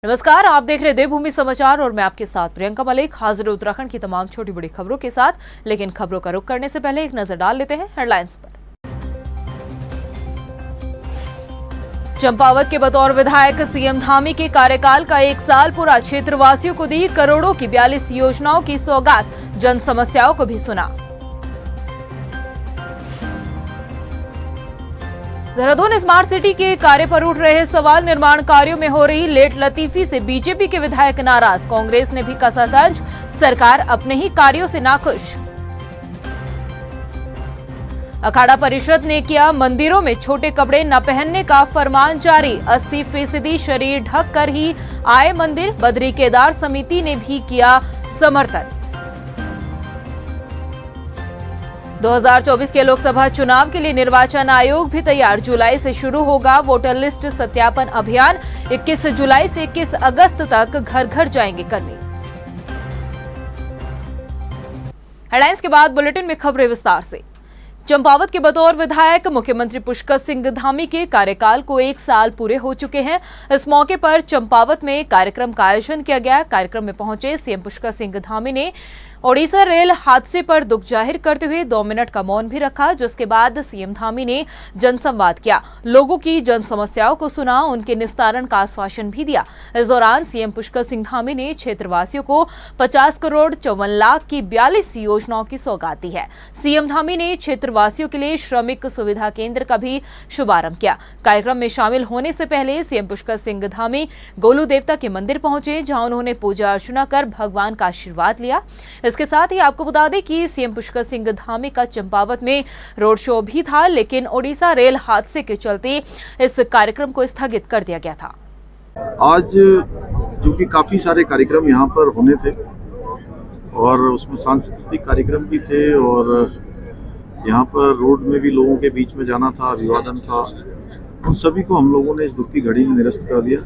नमस्कार, आप देख रहे देवभूमि समाचार और मैं आपके साथ प्रियंका मलिक हाजिर उत्तराखंड की तमाम छोटी बड़ी खबरों के साथ। लेकिन खबरों का रुख करने से पहले एक नजर डाल लेते हैं हेडलाइंस पर। चंपावत के बतौर विधायक सीएम धामी के कार्यकाल का 1 साल पूरा। क्षेत्रवासियों को दी करोड़ों की 42 योजनाओं की सौगात। जन समस्याओं को भी सुना। देहरादून स्मार्ट सिटी के कार्य पर उठ रहे सवाल। निर्माण कार्यों में हो रही लेट लतीफी से बीजेपी के विधायक नाराज। कांग्रेस ने भी कसा तंज, सरकार अपने ही कार्यों से नाखुश। अखाड़ा परिषद ने किया मंदिरों में छोटे कपड़े न पहनने का फरमान जारी। 80% शरीर ढक कर ही आए मंदिर। बद्री केदार समिति ने भी किया समर्थन। 2024 के लोकसभा चुनाव के लिए निर्वाचन आयोग भी तैयार। जुलाई से शुरू होगा वोटर लिस्ट सत्यापन अभियान। 21 जुलाई से 21 अगस्त तक घर घर जाएंगे कर्मी। हेडलाइंस के बाद बुलेटिन में खबरें विस्तार से। चंपावत के बतौर विधायक मुख्यमंत्री पुष्कर सिंह धामी के कार्यकाल को 1 साल पूरे हो चुके हैं। इस मौके पर चंपावत में कार्यक्रम का आयोजन किया गया। कार्यक्रम में पहुंचे सीएम पुष्कर सिंह धामी ने ओडिशा रेल हादसे पर दुख जाहिर करते हुए 2 मिनट का मौन भी रखा, जिसके बाद सीएम धामी ने जनसंवाद किया, लोगों की जन समस्याओं को सुना, उनके निस्तारण का आश्वासन भी दिया। इस दौरान सीएम पुष्कर सिंह धामी ने क्षेत्रवासियों को 50 करोड़ 54 लाख की 42 योजनाओं की सौगात दी है। सीएम धामी ने क्षेत्रवासियों के लिए श्रमिक सुविधा केंद्र का भी शुभारंभ किया। कार्यक्रम में शामिल होने से पहले सीएम पुष्कर सिंह धामी गोलू देवता के मंदिर पहुंचे, जहां उन्होंने पूजा अर्चना कर भगवान का आशीर्वाद लिया। इसके साथ ही आपको बता दें कि सीएम पुष्कर सिंह धामी का चंपावत में रोड शो भी था, लेकिन ओडिशा रेल हादसे के चलते इस कार्यक्रम को स्थगित कर दिया गया था। आज जो कि काफी सारे कार्यक्रम यहाँ पर होने थे और उसमें सांस्कृतिक कार्यक्रम भी थे और यहाँ पर रोड में भी लोगों के बीच में जाना था, अभिवादन था। उन सभी को हम लोगों ने इस दुख की घड़ी में निरस्त कर दिया।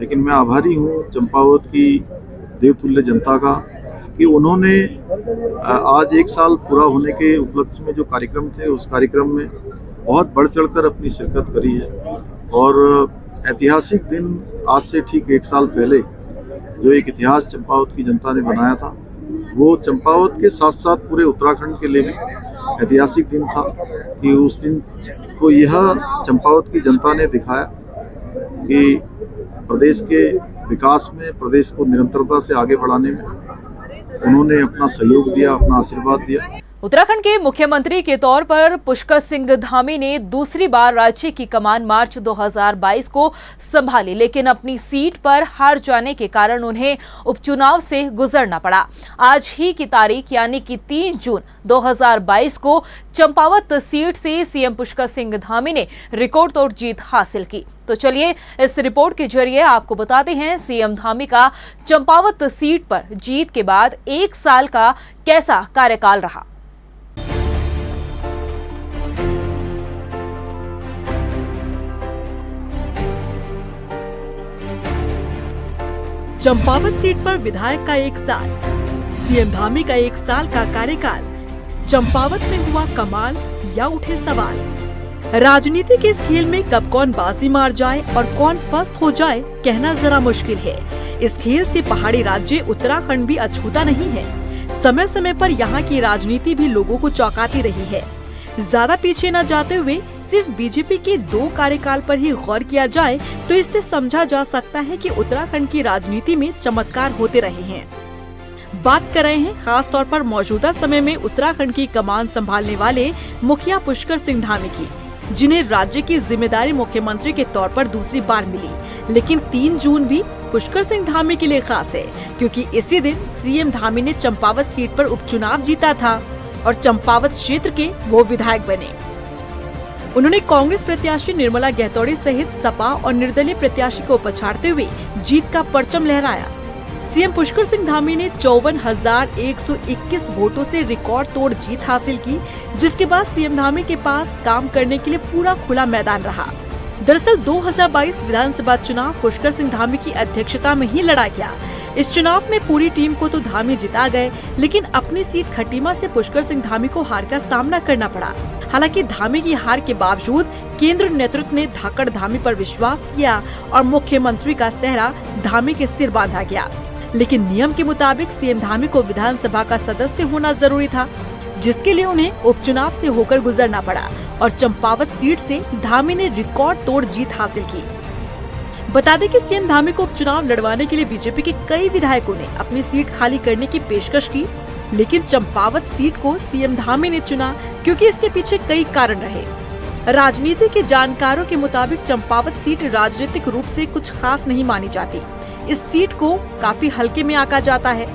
लेकिन मैं आभारी हूँ चंपावत की देवतुल्य जनता का कि उन्होंने आज 1 साल पूरा होने के उपलक्ष्य में जो कार्यक्रम थे उस कार्यक्रम में बहुत बढ़ चढ़कर अपनी शिरकत करी है। और ऐतिहासिक दिन आज से ठीक 1 साल पहले जो एक इतिहास चंपावत की जनता ने बनाया था, वो चंपावत के साथ साथ पूरे उत्तराखंड के लिए भी ऐतिहासिक दिन था कि उस दिन को यह चंपावत की जनता ने दिखाया कि प्रदेश के विकास में, प्रदेश को निरंतरता से आगे बढ़ाने में उन्होंने अपना सहयोग दिया, अपना आशीर्वाद दिया। उत्तराखंड के मुख्यमंत्री के तौर पर पुष्कर सिंह धामी ने दूसरी बार राज्य की कमान मार्च 2022 को संभाली, लेकिन अपनी सीट पर हार जाने के कारण उन्हें उपचुनाव से गुजरना पड़ा। आज ही की तारीख यानी कि 3 जून 2022 को चंपावत सीट से सीएम पुष्कर सिंह धामी ने रिकॉर्ड तोड़ जीत हासिल की। तो चलिए इस रिपोर्ट के जरिए आपको बताते हैं सीएम धामी का चंपावत सीट पर जीत के बाद 1 साल का कैसा कार्यकाल रहा। चंपावत सीट पर विधायक का 1 साल, सीएम धामी का 1 साल का कार्यकाल। चंपावत में हुआ कमाल या उठे सवाल। राजनीति के इस खेल में कब कौन बाजी मार जाए और कौन पस्त हो जाए कहना जरा मुश्किल है। इस खेल से पहाड़ी राज्य उत्तराखंड भी अछूता नहीं है। समय समय पर यहाँ की राजनीति भी लोगों को चौंकाती रही है। ज्यादा पीछे न जाते हुए सिर्फ बीजेपी के 2 कार्यकाल पर ही गौर किया जाए तो इससे समझा जा सकता है कि उत्तराखंड की राजनीति में चमत्कार होते रहे हैं। बात कर रहे हैं खास तौर पर मौजूदा समय में उत्तराखंड की कमान संभालने वाले मुखिया पुष्कर सिंह धामी की, जिन्हें राज्य की जिम्मेदारी मुख्यमंत्री के तौर पर दूसरी बार मिली। लेकिन 3 जून भी पुष्कर सिंह धामी के लिए खास है, क्योंकि इसी दिन सीएम धामी ने चंपावत सीट पर उपचुनाव जीता था और चंपावत क्षेत्र के वो विधायक बने। उन्होंने कांग्रेस प्रत्याशी निर्मला गहतोड़ी सहित सपा और निर्दलीय प्रत्याशी को पछाड़ते हुए जीत का परचम लहराया। सीएम पुष्कर सिंह धामी ने 54,121 वोटों से रिकॉर्ड तोड़ जीत हासिल की, जिसके बाद सीएम धामी के पास काम करने के लिए पूरा खुला मैदान रहा। दरअसल 2022 विधानसभा चुनाव पुष्कर सिंह धामी की अध्यक्षता में ही लड़ा गया। इस चुनाव में पूरी टीम को तो धामी जिता गए, लेकिन अपनी सीट खटीमा से पुष्कर सिंह धामी को हार का सामना करना पड़ा। हालांकि धामी की हार के बावजूद केंद्र नेतृत्व ने धाकड़ धामी पर विश्वास किया और मुख्यमंत्री का सेहरा धामी के सिर बांधा गया। लेकिन नियम के मुताबिक सीएम धामी को विधानसभा का सदस्य होना जरूरी था, जिसके लिए उन्हें उपचुनाव से होकर गुजरना पड़ा और चंपावत सीट से धामी ने रिकॉर्ड तोड़ जीत हासिल की। बता दें कि सीएम धामी को उपचुनाव लड़वाने के लिए बीजेपी के कई विधायकों ने अपनी सीट खाली करने की पेशकश की, लेकिन चंपावत सीट को सीएम धामी ने चुना क्योंकि इसके पीछे कई कारण रहे। राजनीति के जानकारों के मुताबिक चंपावत सीट राजनीतिक रूप से कुछ खास नहीं मानी जाती। इस सीट को काफी हल्के में आंका जाता है।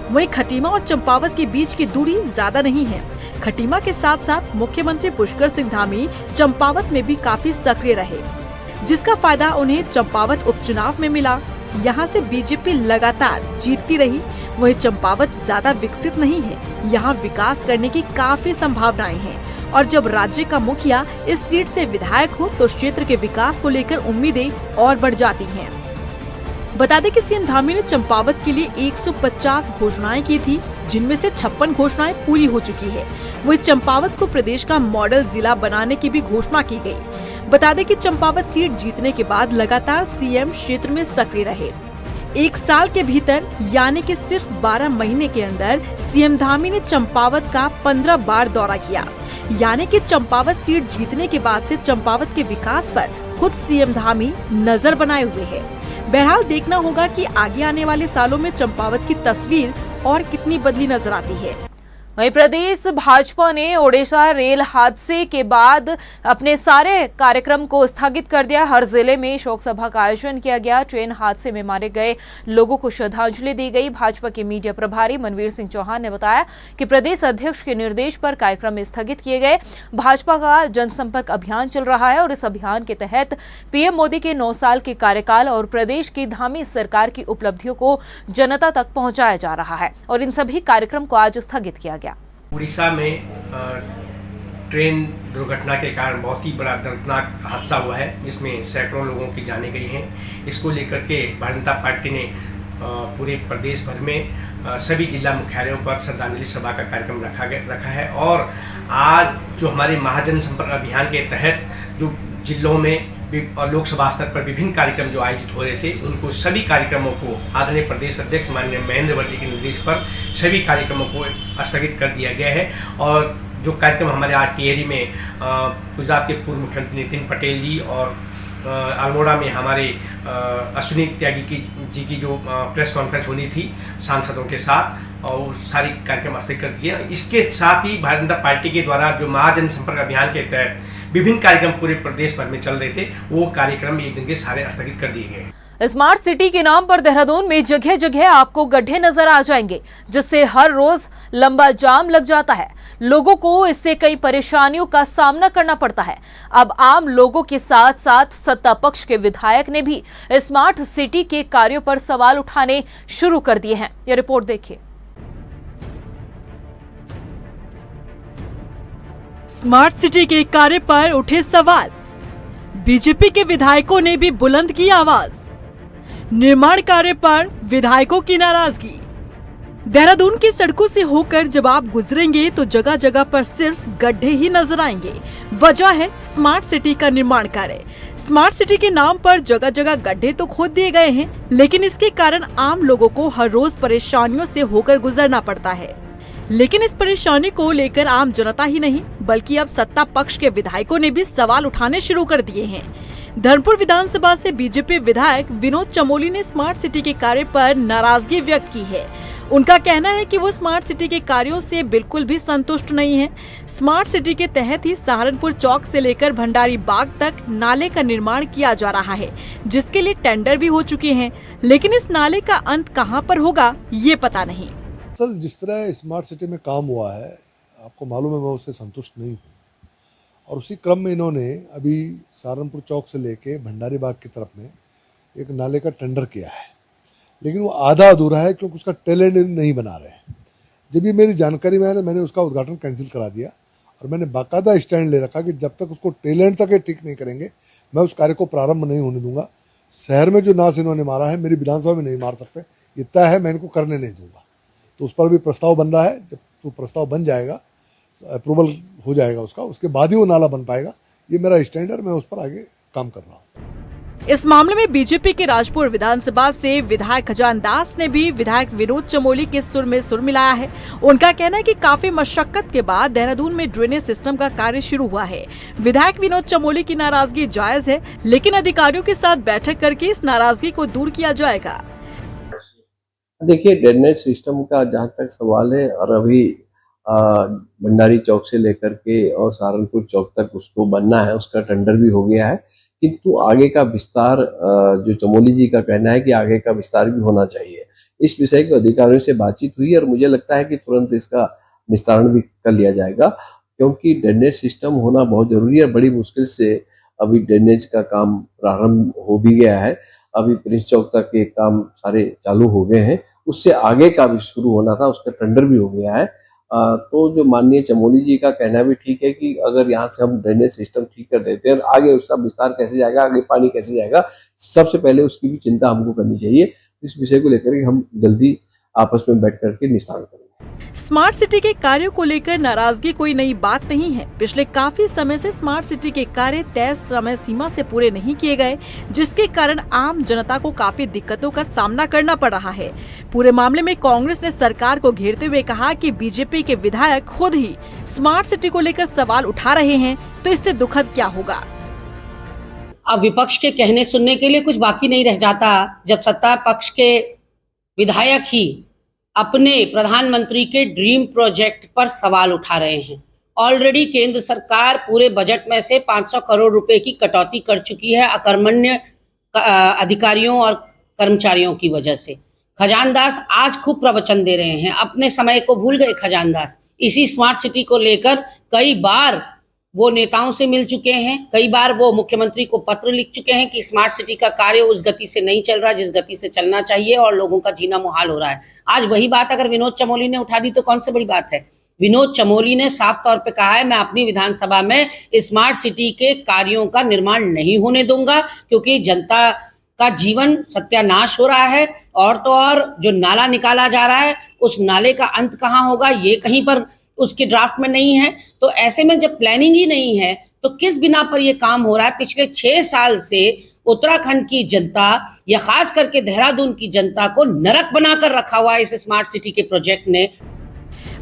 वहीं खटीमा और चंपावत के बीच की दूरी ज्यादा नहीं है। खटीमा के साथ साथ मुख्यमंत्री पुष्कर सिंह धामी चंपावत में भी काफी सक्रिय रहे, जिसका फायदा उन्हें चंपावत उपचुनाव में मिला। यहाँ से बीजेपी लगातार जीतती रही। वहीं चंपावत ज्यादा विकसित नहीं है, यहाँ विकास करने की काफी संभावनाएं हैं और जब राज्य का मुखिया इस सीट से विधायक हो तो क्षेत्र के विकास को लेकर उम्मीदें और बढ़ जाती हैं। बता दें कि सीएम धामी ने चंपावत के लिए 150 घोषणाएं की थी, जिनमें से 56 घोषणाएं पूरी हो चुकी है। वहीं चंपावत को प्रदेश का मॉडल जिला बनाने की भी घोषणा की गई। बता दें कि चंपावत सीट जीतने के बाद लगातार सीएम क्षेत्र में सक्रिय रहे। एक साल के भीतर यानी कि सिर्फ 12 महीने के अंदर सीएम धामी ने चंपावत का 15 बार दौरा किया। यानी कि चंपावत सीट जीतने के बाद से चंपावत के विकास पर खुद सीएम धामी नजर बनाए हुए है। बहरहाल देखना होगा कि आगे आने वाले सालों में चंपावत की तस्वीर और कितनी बदली नजर आती है। वहीं प्रदेश भाजपा ने ओडिशा रेल हादसे के बाद अपने सारे कार्यक्रम को स्थगित कर दिया। हर जिले में शोक सभा का आयोजन किया गया। ट्रेन हादसे में मारे गए लोगों को श्रद्धांजलि दी गई। भाजपा के मीडिया प्रभारी मनवीर सिंह चौहान ने बताया कि प्रदेश अध्यक्ष के निर्देश पर कार्यक्रम स्थगित किए गए। भाजपा का जनसंपर्क अभियान चल रहा है और इस अभियान के तहत पीएम मोदी के 9 साल के कार्यकाल और प्रदेश की धामी सरकार की उपलब्धियों को जनता तक पहुंचाया जा रहा है और इन सभी कार्यक्रम को आज स्थगित किया गया। उड़ीसा में ट्रेन दुर्घटना के कारण बहुत ही बड़ा दर्दनाक हादसा हुआ है, जिसमें सैकड़ों लोगों की जानें गई हैं। इसको लेकर के भारतीय जनता पार्टी ने पूरे प्रदेश भर में सभी जिला मुख्यालयों पर श्रद्धांजलि सभा का कार्यक्रम रखा है और आज जो हमारे महाजन संपर्क अभियान के तहत जो जिलों में और लोकसभा स्तर पर विभिन्न कार्यक्रम जो आयोजित हो रहे थे, उनको सभी कार्यक्रमों को आदरणीय प्रदेश अध्यक्ष माननीय महेंद्र वर्मा जी के निर्देश पर सभी कार्यक्रमों को स्थगित कर दिया गया है। और जो कार्यक्रम हमारे आज टिहरी में गुजरात के पूर्व मुख्यमंत्री नितिन पटेल जी और अल्मोड़ा में हमारे अश्विनी त्यागी जी की जो प्रेस कॉन्फ्रेंस होनी थी सांसदों के साथ, और सारी कार्यक्रम स्थगित कर दिए। इसके साथ ही भारतीय जनता पार्टी के द्वारा जो महाजन संपर्क अभियान के तहत विभिन्न कार्यक्रम पूरे प्रदेश भर में चल रहे थे, वो कार्यक्रम एक दिन के सारे स्थगित कर दिए गए। स्मार्ट सिटी के नाम पर देहरादून में जगह जगह आपको गड्ढे नजर आ जाएंगे, जिससे हर रोज लंबा जाम लग जाता है। लोगों को इससे कई परेशानियों का सामना करना पड़ता है। अब आम लोगों के साथ साथ सत्ता पक्ष के विधायक ने भी स्मार्ट सिटी के कार्यों पर सवाल उठाने शुरू कर दिए हैं। ये रिपोर्ट देखिए। स्मार्ट सिटी के कार्य पर उठे सवाल, बीजेपी के विधायकों ने भी बुलंद की आवाज। निर्माण कार्य पर विधायकों की नाराजगी। देहरादून की सड़कों से होकर जब आप गुजरेंगे तो जगह जगह पर सिर्फ गड्ढे ही नजर आएंगे। वजह है स्मार्ट सिटी का निर्माण कार्य। स्मार्ट सिटी के नाम पर जगह जगह गड्ढे तो खोद दिए गए हैं, लेकिन इसके कारण आम लोगों को हर रोज परेशानियों से होकर गुजरना पड़ता है। लेकिन इस परेशानी को लेकर आम जनता ही नहीं बल्कि अब सत्ता पक्ष के विधायकों ने भी सवाल उठाने शुरू कर दिए हैं। धर्मपुर विधानसभा से बीजेपी विधायक विनोद चमोली ने स्मार्ट सिटी के कार्य पर नाराजगी व्यक्त की है। उनका कहना है कि वो स्मार्ट सिटी के कार्यों से बिल्कुल भी संतुष्ट नहीं है। स्मार्ट सिटी के तहत ही सहारनपुर चौक से लेकर भंडारी बाग तक नाले का निर्माण किया जा रहा है, जिसके लिए टेंडर भी हो चुके हैं, लेकिन इस नाले का अंत कहां पर होगा ये पता नहीं। सर, जिस तरह स्मार्ट सिटी में काम हुआ है, आपको मालूम है, मैं उससे संतुष्ट नहीं हूँ। और उसी क्रम में इन्होंने अभी सहारनपुर चौक से लेके भंडारी बाग की तरफ में एक नाले का टेंडर किया है, लेकिन वो आधा अधूरा है क्योंकि उसका टेल एंड नहीं बना रहे हैं। जब ये मेरी जानकारी में है, मैंने उसका उद्घाटन कैंसिल करा दिया और मैंने बाकायदा स्टैंड ले रखा कि जब तक उसको टेल एंड तक ठीक नहीं करेंगे, मैं उस कार्य को प्रारंभ नहीं होने दूंगा। शहर में जो नाश इन्होंने मारा है, मेरी विधानसभा में नहीं मार सकते, ये तय है, मैं इनको करने नहीं दूंगा। तो उस पर भी प्रस्ताव बन रहा है। जब तो प्रस्ताव बन जाएगा, अप्रूवल हो जाएगा उसका, उसके बाद ही वो नाला बन पाएगा। ये मेरा स्टैंड है, मैं उस पर आगे काम कर रहा हूँ। इस मामले में बीजेपी के राजपुर विधानसभा से विधायक खजान दास ने भी विधायक विनोद चमोली के सुर में सुर मिलाया है। उनका कहना है कि काफी मशक्कत के बाद देहरादून में ड्रेनेज सिस्टम का कार्य शुरू हुआ है। विधायक विनोद चमोली की नाराजगी जायज है, लेकिन अधिकारियों के साथ बैठक करके इस नाराजगी को दूर किया जाएगा। देखिए, ड्रेनेज सिस्टम का जहाँ तक सवाल है, और अभी भंडारी चौक से लेकर के और सहारनपुर चौक तक उसको बनना है, उसका टेंडर भी हो गया है, किंतु आगे का विस्तार जो चमोली जी का कहना है कि आगे का विस्तार भी होना चाहिए। इस विषय को अधिकारियों से बातचीत हुई और मुझे लगता है कि तुरंत इसका निस्तारण भी कर लिया जाएगा, क्योंकि ड्रेनेज सिस्टम होना बहुत जरूरी है। बड़ी मुश्किल से अभी ड्रेनेज का काम प्रारंभ हो भी गया है, अभी प्रिंस चौक तक के काम सारे चालू हो गए हैं, उससे आगे का भी शुरू होना था, उसका टेंडर भी हो गया है। तो जो माननीय चमोली जी का कहना भी ठीक है कि अगर यहाँ से हम ड्रेनेज सिस्टम ठीक कर देते हैं, आगे उसका विस्तार कैसे जाएगा, आगे पानी कैसे जाएगा, सबसे पहले उसकी भी चिंता हमको करनी चाहिए। इस विषय को लेकर हम जल्दी आपस में बैठ करके निस्तारण करेंगे। स्मार्ट सिटी के कार्यों को लेकर नाराजगी कोई नई बात नहीं है। पिछले काफी समय से स्मार्ट सिटी के कार्य तय समय सीमा से पूरे नहीं किए गए, जिसके कारण आम जनता को काफी दिक्कतों का सामना करना पड़ रहा है। पूरे मामले में कांग्रेस ने सरकार को घेरते हुए कहा कि बीजेपी के विधायक खुद ही स्मार्ट सिटी को लेकर सवाल उठा रहे हैं, तो इससे दुखद क्या होगा। अब विपक्ष के कहने सुनने के लिए कुछ बाकी नहीं रह जाता, जब सत्ता पक्ष के विधायक ही अपने प्रधानमंत्री के ड्रीम प्रोजेक्ट पर सवाल उठा रहे हैं। ऑलरेडी केंद्र सरकार पूरे बजट में से 500 करोड़ रुपए की कटौती कर चुकी है अकर्मण्य अधिकारियों और कर्मचारियों की वजह से। खजान दास आज खूब प्रवचन दे रहे हैं, अपने समय को भूल गए खजान दास। इसी स्मार्ट सिटी को लेकर कई बार वो नेताओं से मिल चुके हैं, कई बार वो मुख्यमंत्री को पत्र लिख चुके हैं कि स्मार्ट सिटी का कार्य उस गति से नहीं चल रहा जिस गति से चलना चाहिए और लोगों का जीना मुहाल हो रहा है। आज वही बात अगर विनोद चमोली ने उठा दी तो कौन सी बड़ी बात है। विनोद चमोली ने साफ तौर पे कहा है, मैं अपनी विधानसभा में स्मार्ट सिटी के कार्यों का निर्माण नहीं होने दूंगा, क्योंकि जनता का जीवन सत्यानाश हो रहा है। और तो और जो नाला निकाला जा रहा है, उस नाले का अंत कहाँ होगा ये कहीं पर उसके ड्राफ्ट में नहीं है। तो ऐसे में जब प्लानिंग ही नहीं है तो किस बिना पर ये काम हो रहा है। पिछले 6 साल से उत्तराखंड की जनता या खास करके देहरादून की जनता को नरक बनाकर रखा हुआ है इस स्मार्ट सिटी के प्रोजेक्ट ने।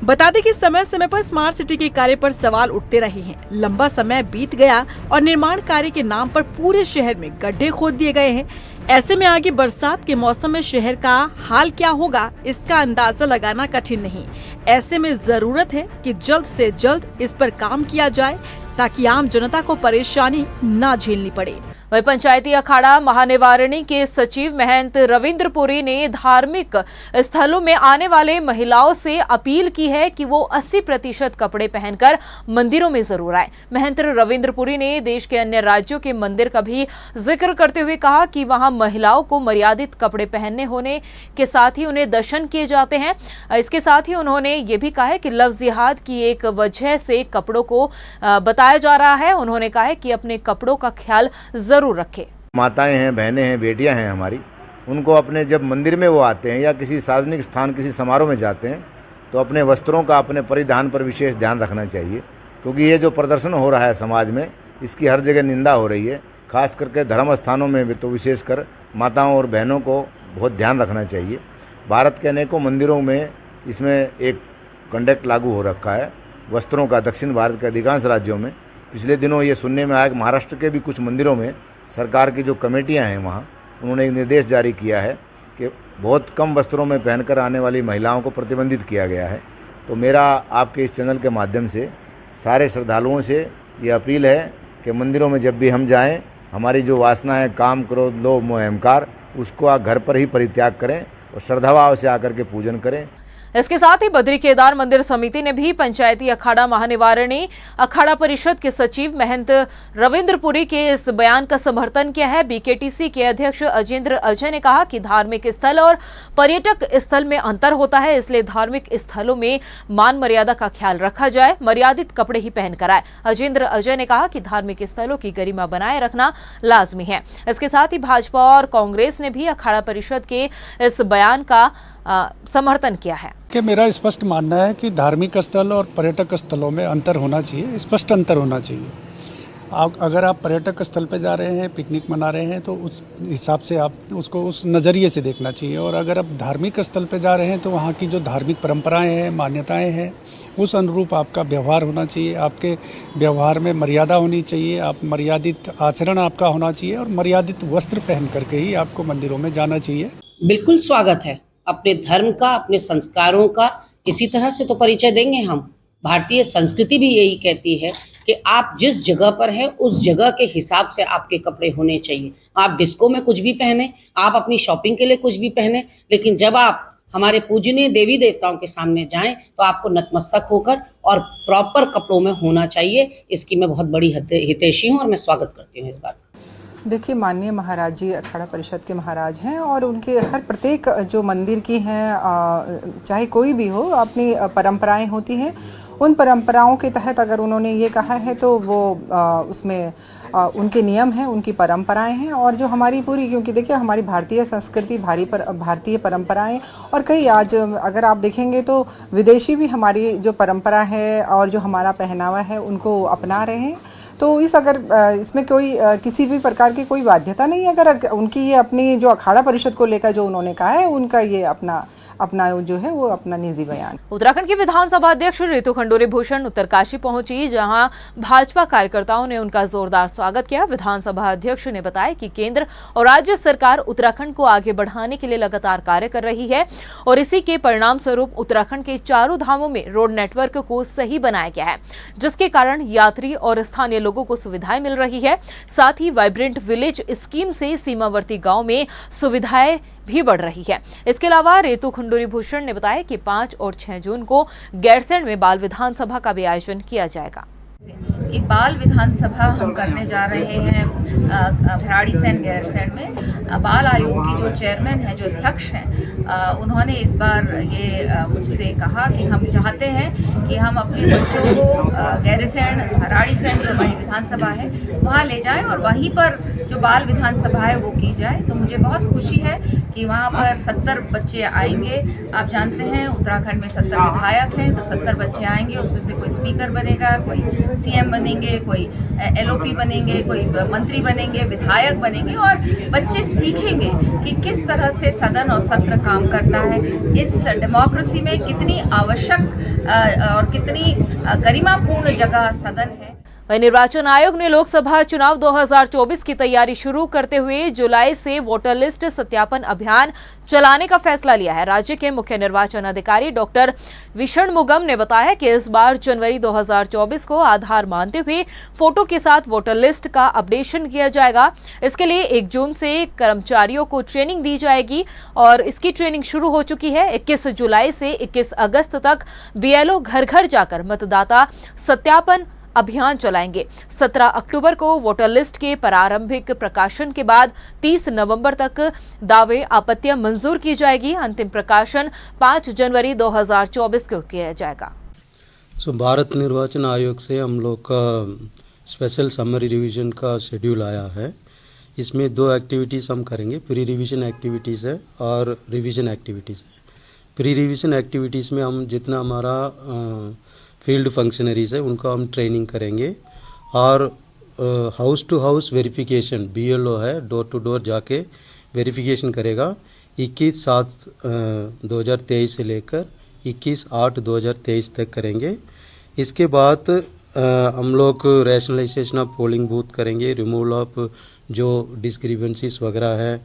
बता दें कि समय समय पर स्मार्ट सिटी के कार्य पर सवाल उठते रहे हैं। लंबा समय बीत गया और निर्माण कार्य के नाम पर पूरे शहर में गड्ढे खोद दिए गए हैं। ऐसे में आगे बरसात के मौसम में शहर का हाल क्या होगा, इसका अंदाजा लगाना कठिन नहीं। ऐसे में जरूरत है कि जल्द से जल्द इस पर काम किया जाए, ताकि आम जनता को परेशानी न झेलनी पड़े। वही पंचायती अखाड़ा महानिवारणी के सचिव महंत रविंद्र पुरी ने धार्मिक स्थलों में आने वाले महिलाओं से अपील की है कि वो 80% कपड़े पहनकर मंदिरों में जरूर आए। महंत रविंद्र पुरी ने देश के अन्य राज्यों के मंदिर का भी जिक्र करते हुए कहा कि वहां महिलाओं को मर्यादित कपड़े पहनने होने के साथ ही उन्हें दर्शन किए जाते हैं। इसके साथ ही उन्होंने ये भी कहा है कि लफ्ज़ जिहाद की एक वजह से कपड़ों को बताया जा रहा है। उन्होंने कहा है कि अपने कपड़ों का ख्याल जरूर रखें। माताएं हैं, बहनें हैं, बेटियां हैं हमारी, उनको अपने जब मंदिर में वो आते हैं या किसी सार्वजनिक स्थान किसी समारोह में जाते हैं तो अपने वस्त्रों का, अपने परिधान पर विशेष ध्यान रखना चाहिए, क्योंकि ये जो प्रदर्शन हो रहा है समाज में, इसकी हर जगह निंदा हो रही है। खास करके धर्म स्थानों में भी तो विशेषकर माताओं और बहनों को बहुत ध्यान रखना चाहिए। भारत के अनेकों मंदिरों में इसमें एक कंडक्ट लागू हो रखा है वस्त्रों का। दक्षिण भारत के अधिकांश राज्यों में पिछले दिनों ये सुनने में आया कि महाराष्ट्र के भी कुछ मंदिरों में सरकार की जो कमेटियां हैं वहाँ उन्होंने एक निर्देश जारी किया है कि बहुत कम वस्त्रों में पहनकर आने वाली महिलाओं को प्रतिबंधित किया गया है। तो मेरा आपके इस चैनल के माध्यम से सारे श्रद्धालुओं से ये अपील है कि मंदिरों में जब भी हम जाएं, हमारी जो वासना है काम, क्रोध, लोभ, मोह, अहंकार, उसको आप घर पर ही परित्याग करें और श्रद्धाभाव से आकर के पूजन करें। इसके साथ ही बद्री केदार मंदिर समिति ने भी पंचायती अखाड़ा महानिवारणी अखाड़ा परिषद के सचिव महंत रविंद्र पुरी के इस बयान का समर्थन किया है। बीकेटीसी के अध्यक्ष अजेंद्र अजय ने कहा कि धार्मिक स्थल और पर्यटक स्थल में अंतर होता है, इसलिए धार्मिक स्थलों में मान मर्यादा का ख्याल रखा जाए, मर्यादित कपड़े ही पहनकर आए। अजेंद्र अजय ने कहा कि धार्मिक स्थलों की गरिमा बनाए रखना लाजमी है। इसके साथ ही भाजपा और कांग्रेस ने भी अखाड़ा परिषद के इस बयान का समर्थन किया है। कि मेरा स्पष्ट मानना है कि धार्मिक स्थल और पर्यटक स्थलों में अंतर होना चाहिए, स्पष्ट अंतर होना चाहिए। अगर आप पर्यटक स्थल पर जा रहे हैं, पिकनिक मना रहे हैं, तो उस हिसाब से आप उसको उस नज़रिए से देखना चाहिए। और अगर आप धार्मिक स्थल पर जा रहे हैं तो वहाँ की जो धार्मिक परंपराएं हैं, मान्यताएं हैं, उस अनुरूप आपका व्यवहार होना चाहिए। आपके व्यवहार में मर्यादा होनी चाहिए, आप मर्यादित आचरण आपका होना चाहिए और मर्यादित वस्त्र पहन करके ही आपको मंदिरों में जाना चाहिए। बिल्कुल स्वागत है अपने धर्म का, अपने संस्कारों का। इसी तरह से तो परिचय देंगे हम। भारतीय संस्कृति भी यही कहती है कि आप जिस जगह पर हैं उस जगह के हिसाब से आपके कपड़े होने चाहिए। आप डिस्को में कुछ भी पहने, आप अपनी शॉपिंग के लिए कुछ भी पहने, लेकिन जब आप हमारे पूजनीय देवी देवताओं के सामने जाएं तो आपको नतमस्तक होकर और प्रॉपर कपड़ों में होना चाहिए। इसकी मैं बहुत बड़ी हितैषी हूँ और मैं स्वागत करती हूँ इस बात का। देखिए, माननीय महाराज जी अखाड़ा परिषद के महाराज हैं और उनके हर प्रत्येक जो मंदिर की हैं, चाहे कोई भी हो, अपनी परंपराएं होती हैं। उन परंपराओं के तहत अगर उन्होंने ये कहा है तो वो उसमें उनके नियम हैं, उनकी परंपराएं हैं। और जो हमारी पूरी, क्योंकि देखिए हमारी भारतीय संस्कृति, भारतीय परंपराएं, और कई आज अगर आप देखेंगे तो विदेशी भी हमारी जो परंपरा है और जो हमारा पहनावा है उनको अपना रहे हैं। तो इसमें कोई किसी भी प्रकार की कोई बाध्यता नहीं है। अगर उनकी ये अपनी जो अखाड़ा परिषद को लेकर जो उन्होंने कहा है, उनका ये अपना जो है वो अपना निजी बयान। उत्तराखंड की विधानसभा अध्यक्ष रितु खंडूरी भूषण उत्तरकाशी पहुंची, जहां भाजपा कार्यकर्ताओं ने उनका जोरदार स्वागत किया। विधानसभा अध्यक्ष ने बताया कि केंद्र और राज्य सरकार उत्तराखंड को आगे बढ़ाने के लिए लगातार कार्य कर रही है और इसी के परिणाम स्वरूप उत्तराखंड के चारों धामों में रोड नेटवर्क को सही बनाया गया है, जिसके कारण यात्री और स्थानीय लोगों को सुविधाएं मिल रही है। साथ ही वाइब्रेंट विलेज स्कीम से सीमावर्ती गाँव में सुविधाएं भी बढ़ रही है। इसके अलावा रितु खंडूरी भूषण ने बताया कि 5 और 6 जून को गैरसैंण में बाल विधानसभा का भी आयोजन किया जाएगा। कि बाल विधानसभा हम करने जा रहे हैं भराड़ीसैंण गैरसैंण में। बाल आयोग की जो चेयरमैन है, जो अध्यक्ष हैं, उन्होंने इस बार ये मुझसे कहा कि हम चाहते हैं कि हम अपने बच्चों को गैरसैंण, भराड़ीसैंण जो हमारी विधानसभा है वहाँ ले जाएं और वहीं पर जो बाल विधानसभा है वो की जाए। तो मुझे बहुत खुशी है कि वहाँ पर 70 बच्चे आएंगे। आप जानते हैं उत्तराखंड में 70 विधायक हैं, तो 70 बच्चे आएंगे। उसमें से कोई स्पीकर बनेगा, कोई सीएम बनेंगे, कोई एलओपी बनेंगे, कोई मंत्री बनेंगे, विधायक बनेंगे और बच्चे सीखेंगे कि किस तरह से सदन और सत्र काम करता है। इस डेमोक्रेसी में कितनी आवश्यक और कितनी गरिमापूर्ण जगह सदन है। वहीं निर्वाचन आयोग ने लोकसभा चुनाव 2024 की तैयारी शुरू करते हुए जुलाई से वोटर लिस्ट सत्यापन अभियान चलाने का फैसला लिया है। राज्य के मुख्य निर्वाचन अधिकारी डॉक्टर विषणमुगम ने बताया कि इस बार जनवरी 2024 को आधार मानते हुए फोटो के साथ वोटर लिस्ट का अपडेशन किया जाएगा। इसके लिए 1 जून से कर्मचारियों को ट्रेनिंग दी जाएगी और इसकी ट्रेनिंग शुरू हो चुकी है। 21 जुलाई से 21 अगस्त तक बीएलओ घर घर जाकर मतदाता सत्यापन अभियान चलाएंगे। 17 अक्टूबर को वोटर लिस्ट के प्रारंभिक प्रकाशन के बाद 30 नवंबर तक दावे आपत्तियां मंजूर की जाएगी। अंतिम प्रकाशन 5 जनवरी 2024 को किया जाएगा। भारत निर्वाचन आयोग से हम लोग का स्पेशल समरी रिवीजन का शेड्यूल आया है। इसमें 2 एक्टिविटीज़ हम करेंगे, प्री रिवीजन एक्टिविटीज़ है और रिवीजन एक्टिविटीज़ है। प्री रिवीजन एक्टिविटीज़ में हम जितना हमारा फील्ड फंक्शनरीज है उनको हम ट्रेनिंग करेंगे और house to house verification, BLO है, डोर टू डोर जाके वेरिफिकेशन करेगा। 21/7/2023 से लेकर 21/8/2023 तक करेंगे। इसके बाद हम लोग रैशनलाइजेशन ऑफ पोलिंग बूथ करेंगे, रिमूवल ऑफ जो डिस्क्रिपेंसीज वगैरह है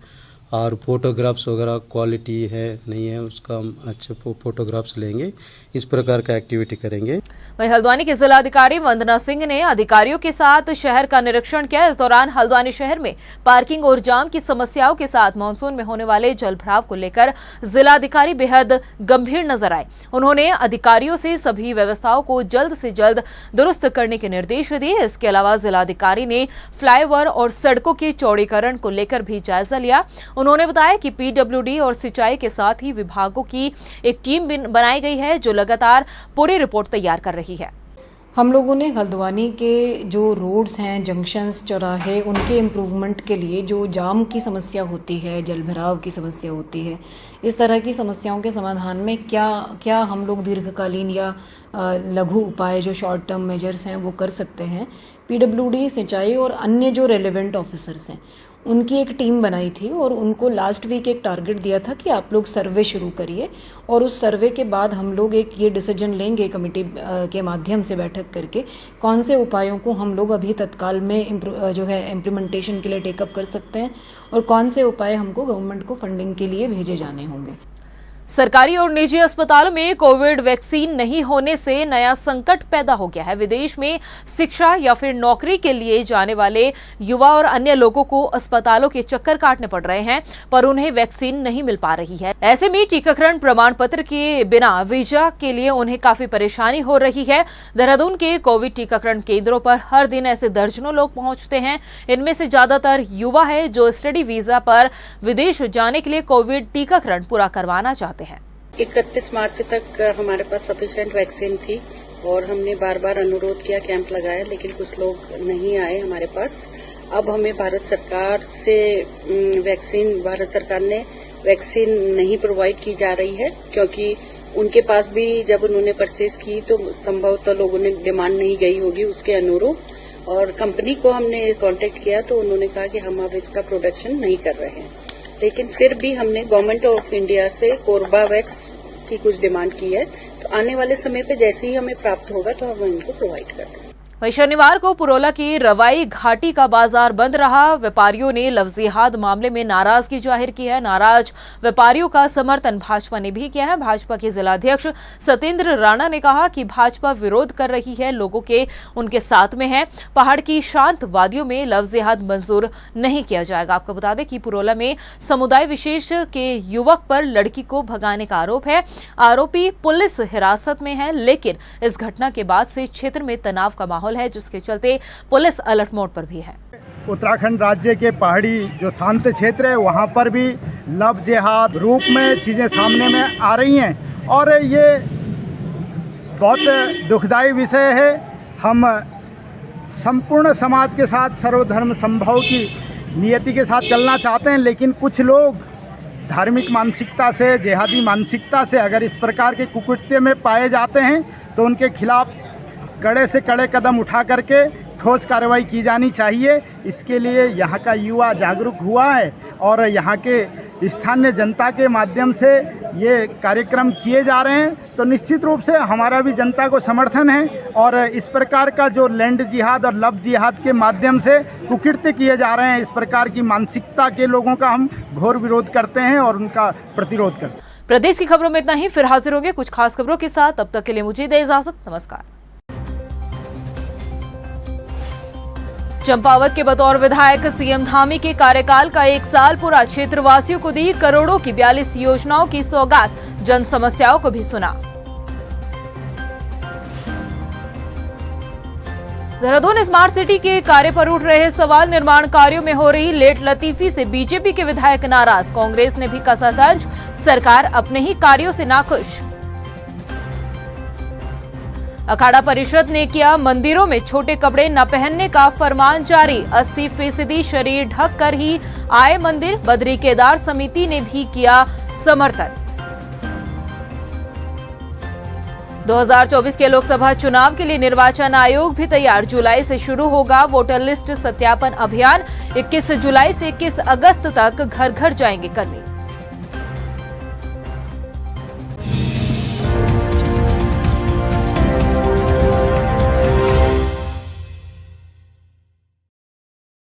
और फोटोग्राफ्स वगैरह क्वालिटी है नहीं है उसका हम अच्छे फोटोग्राफ्स लेंगे। इस प्रकार का एक्टिविटी करेंगे। वहीं हल्द्वानी के जिलाधिकारी वंदना सिंह ने अधिकारियों के साथ शहर का निरीक्षण किया। इस दौरान हल्द्वानी शहर में पार्किंग और जाम की समस्याओं के साथ मानसून में होने वाले जलभराव को लेकर जिलाधिकारी बेहद गंभीर नजर आए। उन्होंने अधिकारियों से सभी व्यवस्थाओं को जल्द से जल्द दुरुस्त करने के निर्देश दिए। इसके अलावा जिलाधिकारी ने फ्लाईओवर और सड़कों के चौड़ीकरण को लेकर भी जायजा लिया। उन्होंने बताया कि पीडब्ल्यूडी और सिंचाई के साथ ही विभागों की एक टीम बनाई गई है जो लगातार पूरी रिपोर्ट तैयार कर रही है। हम लोगों ने हल्द्वानी के जो रोड्स हैं, जंक्शंस, चौराहे, उनके इम्प्रूवमेंट के लिए जो जाम की समस्या होती है, जलभराव की समस्या होती है, इस तरह की समस्याओं के समाधान में क्या हम लोग दीर्घकालीन या लघु उपाय जो शॉर्ट टर्म मेजर्स हैं वो कर सकते हैं। पीडब्ल्यूडी, सिंचाई और अन्य जो रेलेवेंट ऑफिसर्स हैं उनकी एक टीम बनाई थी और उनको लास्ट वीक एक टारगेट दिया था कि आप लोग सर्वे शुरू करिए, और उस सर्वे के बाद हम लोग एक ये डिसीजन लेंगे कमेटी के माध्यम से बैठक करके कौन से उपायों को हम लोग अभी तत्काल में जो है इम्प्लीमेंटेशन के लिए टेकअप कर सकते हैं और कौन से उपाय हमको गवर्नमेंट को फंडिंग के लिए भेजे जाने होंगे। सरकारी और निजी अस्पतालों में कोविड वैक्सीन नहीं होने से नया संकट पैदा हो गया है। विदेश में शिक्षा या फिर नौकरी के लिए जाने वाले युवा और अन्य लोगों को अस्पतालों के चक्कर काटने पड़ रहे हैं, पर उन्हें वैक्सीन नहीं मिल पा रही है। ऐसे में टीकाकरण प्रमाण पत्र के बिना वीजा के लिए उन्हें काफी परेशानी हो रही है। देहरादून के कोविड टीकाकरण केंद्रों पर हर दिन ऐसे दर्जनों लोग पहुंचते हैं। इनमें से ज्यादातर युवा है जो स्टडी वीजा पर विदेश जाने के लिए कोविड टीकाकरण पूरा करवाना चाहते हैं। 31 मार्च तक हमारे पास सफिशिएंट वैक्सीन थी और हमने बार बार अनुरोध किया, कैंप लगाया, लेकिन कुछ लोग नहीं आए हमारे पास। अब हमें भारत सरकार ने वैक्सीन नहीं प्रोवाइड की जा रही है, क्योंकि उनके पास भी जब उन्होंने परचेज की तो संभवतः लोगों ने डिमांड नहीं गई होगी उसके अनुरूप, और कंपनी को हमने कांटेक्ट किया तो उन्होंने कहा कि हम अब इसका प्रोडक्शन नहीं कर रहे हैं। लेकिन फिर भी हमने गवर्नमेंट ऑफ इंडिया से कोर्बावैक्स की कुछ डिमांड की है, तो आने वाले समय पे जैसे ही हमें प्राप्त होगा तो हम इनको प्रोवाइड कर देंगे। वहीं शनिवार को पुरोला की रवाई घाटी का बाजार बंद रहा। व्यापारियों ने लफ्जिहाद मामले में नाराजगी जाहिर की है। नाराज व्यापारियों का समर्थन भाजपा ने भी किया है। भाजपा के जिलाध्यक्ष सतेंद्र राणा ने कहा कि भाजपा विरोध कर रही है, लोगों के उनके साथ में है। पहाड़ की शांत वादियों में लफ्जिहाद मंजूर नहीं किया जाएगा। आपको बता दें कि पुरोला में समुदाय विशेष के युवक पर लड़की को भगाने का आरोप है। आरोपी पुलिस हिरासत में है, लेकिन इस घटना के बाद से क्षेत्र में तनाव का माहौल है, जिसके चलते पुलिस अलर्ट मोड पर भी है। उत्तराखंड राज्य के पहाड़ी जो शांत क्षेत्र है वहाँ पर भी लव जिहाद रूप में चीज़ें सामने में आ रही हैं और ये बहुत दुखदायी विषय है। हम संपूर्ण समाज के साथ सर्वधर्म संभव की नियति के साथ चलना चाहते हैं, लेकिन कुछ लोग धार्मिक मानसिकता से, जिहादी मानसिकता से अगर इस प्रकार के कुकृत्य में पाए जाते हैं तो उनके खिलाफ कड़े से कड़े कदम उठा करके ठोस कार्रवाई की जानी चाहिए। इसके लिए यहाँ का युवा जागरूक हुआ है और यहाँ के स्थानीय जनता के माध्यम से ये कार्यक्रम किए जा रहे हैं, तो निश्चित रूप से हमारा भी जनता को समर्थन है और इस प्रकार का जो लैंड जिहाद और लव जिहाद के माध्यम से कुकृत्य किए जा रहे हैं, इस प्रकार की मानसिकता के लोगों का हम घोर विरोध करते हैं और उनका प्रतिरोध करते हैं। प्रदेश की खबरों में इतना ही, फिर हाजिर होंगे कुछ खास खबरों के साथ। तब तक के लिए मुझे दे इजाजत, नमस्कार। चंपावत के बतौर विधायक सीएम धामी के कार्यकाल का 1 साल पूरा। क्षेत्रवासियों को दी करोड़ों की 42 योजनाओं की सौगात, जन समस्याओं को भी सुना। देहरादून स्मार्ट सिटी के कार्य पर उठ रहे सवाल, निर्माण कार्यों में हो रही लेट लतीफी से बीजेपी के विधायक नाराज। कांग्रेस ने भी कसा तंज, सरकार अपने ही कार्यों से नाखुश। अखाड़ा परिषद ने किया मंदिरों में छोटे कपड़े न पहनने का फरमान जारी। 80% शरीर ढक कर ही आए मंदिर, बद्री केदार समिति ने भी किया समर्थन। 2024 के लोकसभा चुनाव के लिए निर्वाचन आयोग भी तैयार। जुलाई से शुरू होगा वोटर लिस्ट सत्यापन अभियान। 21 जुलाई से 21 अगस्त तक घर घर जाएंगे कर्मी।